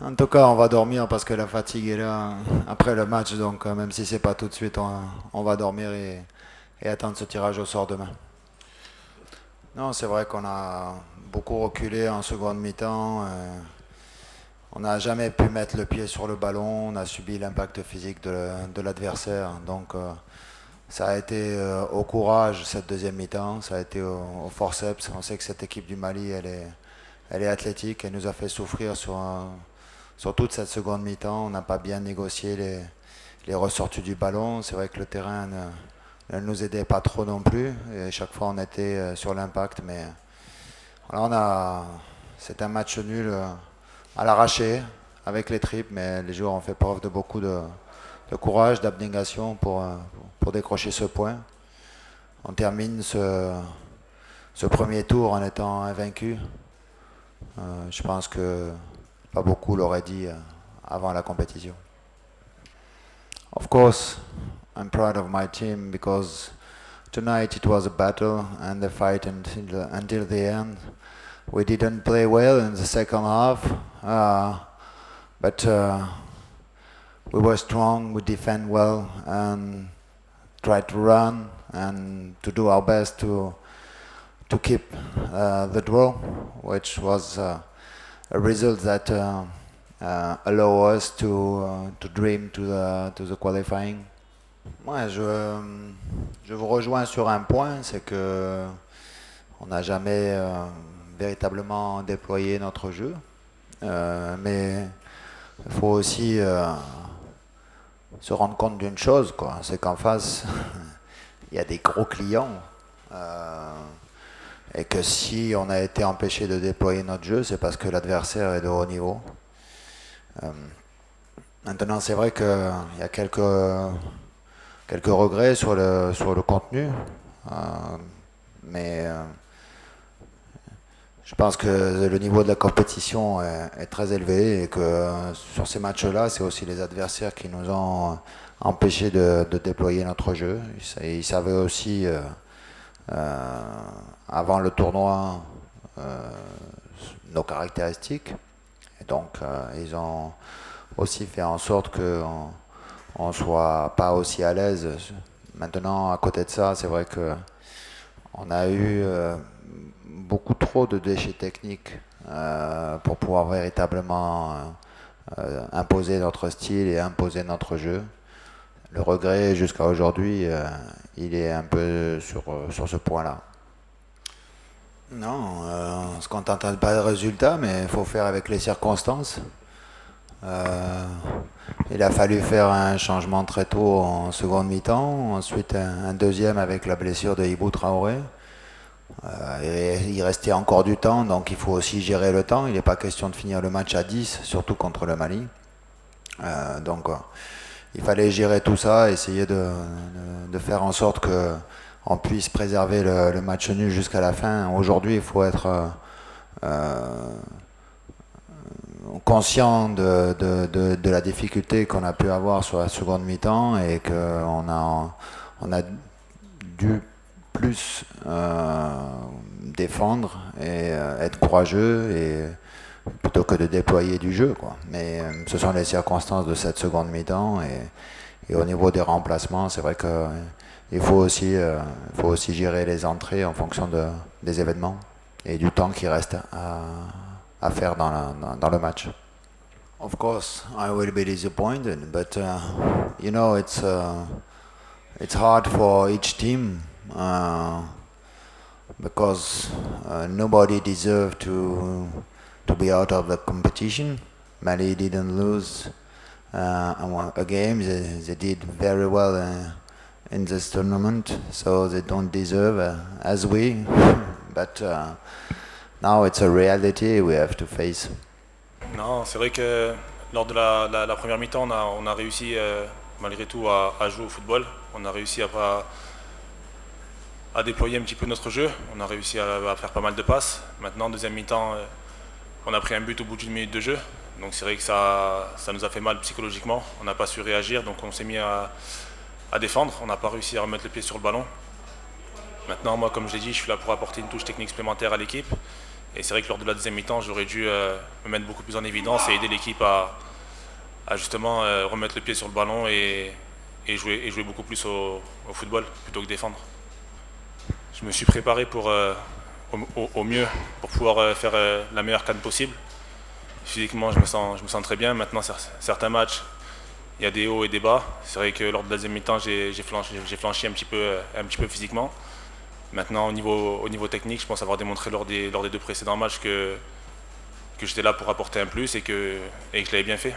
En tout cas, on va dormir parce que la fatigue est là après le match. Donc, même si c'est pas tout de suite, on va dormir et attendre ce tirage au sort demain. Non, c'est vrai qu'on a beaucoup reculé en seconde mi-temps. On n'a jamais pu mettre le pied sur le ballon. On a subi l'impact physique de l'adversaire. Donc, ça a été au courage cette deuxième mi-temps. Ça a été au forceps. On sait que cette équipe du Mali, elle est athlétique. Elle nous a fait souffrir sur toute cette seconde mi-temps. On n'a pas bien négocié les ressorties du ballon. C'est vrai que le terrain ne nous aidait pas trop non plus. Et chaque fois, on était sur l'impact. Mais voilà, c'est un match nul à l'arraché avec les tripes. Mais les joueurs ont fait preuve de beaucoup de courage, d'abnégation pour décrocher ce point. On termine ce premier tour en étant invaincu. Je pense que pas beaucoup l'auraient dit avant la compétition. Of course, I'm proud of my team because tonight it was a battle and a fight until the end. We didn't play well in the second half, but we were strong, we defend well and tried to run and to do our best to keep the draw, which was a result that allow us to dream to the qualifying. Moi, je vous rejoins sur un point, c'est que on n'a jamais véritablement déployé notre jeu, mais il faut aussi se rendre compte d'une chose, quoi, c'est qu'en face, il y a des gros clients. Et que si on a été empêché de déployer notre jeu, c'est parce que l'adversaire est de haut niveau. Maintenant, c'est vrai qu'il y a quelques regrets sur le contenu, mais je pense que le niveau de la compétition est très élevé et que sur ces matchs-là, c'est aussi les adversaires qui nous ont empêchés de déployer notre jeu. Ils savaient aussi avant le tournoi nos caractéristiques et donc ils ont aussi fait en sorte qu'on ne soit pas aussi à l'aise. Maintenant, à côté de ça, c'est vrai que on a eu beaucoup trop de déchets techniques pour pouvoir véritablement imposer notre style et imposer notre jeu. Le regret jusqu'à aujourd'hui, il est un peu sur ce point-là. Non, on ne se contente pas de résultats, mais il faut faire avec les circonstances. Il a fallu faire un changement très tôt en seconde mi-temps, ensuite un deuxième avec la blessure de Ibou Traoré. Et il restait encore du temps, donc il faut aussi gérer le temps. Il n'est pas question de finir le match à 10, surtout contre le Mali. Donc il fallait gérer tout ça, essayer de faire en sorte qu'on puisse préserver le match nul jusqu'à la fin. Aujourd'hui, il faut être conscient de la difficulté qu'on a pu avoir sur la seconde mi-temps et qu'on a dû plus défendre et être courageux et plutôt que de déployer du jeu, quoi. Mais ce sont les circonstances de cette seconde mi-temps et au niveau des remplacements, c'est vrai qu'il faut aussi gérer les entrées en fonction des événements et du temps qui reste à faire dans le match. Of course, I will be disappointed, but you know it's hard for each team because nobody deserves to be out of the competition. Mali didn't lose a game. They did very well in this tournament, so they don't deserve as we. But now it's a reality we have to face. Non, c'est vrai que lors de la première mi-temps, on a réussi malgré tout à jouer au football. On a réussi à déployer un petit peu notre jeu. On a réussi à faire pas mal de passes. Maintenant, deuxième mi-temps, on a pris un but au bout d'une minute de jeu. Donc c'est vrai que ça nous a fait mal psychologiquement. On n'a pas su réagir, donc on s'est mis à défendre. On n'a pas réussi à remettre le pied sur le ballon. Maintenant, moi, comme je l'ai dit, je suis là pour apporter une touche technique supplémentaire à l'équipe. Et c'est vrai que lors de la deuxième mi-temps, j'aurais dû me mettre beaucoup plus en évidence et aider l'équipe à justement remettre le pied sur le ballon et jouer beaucoup plus au football plutôt que défendre. Je me suis préparé au mieux pour pouvoir faire la meilleure CAN possible. Physiquement, je me sens très bien. Maintenant, certains matchs, il y a des hauts et des bas. C'est vrai que lors de la deuxième mi-temps, j'ai flanchi un petit peu physiquement. Maintenant, au niveau technique, je pense avoir démontré lors des 2 précédents matchs que j'étais là pour apporter un plus et que je l'avais bien fait.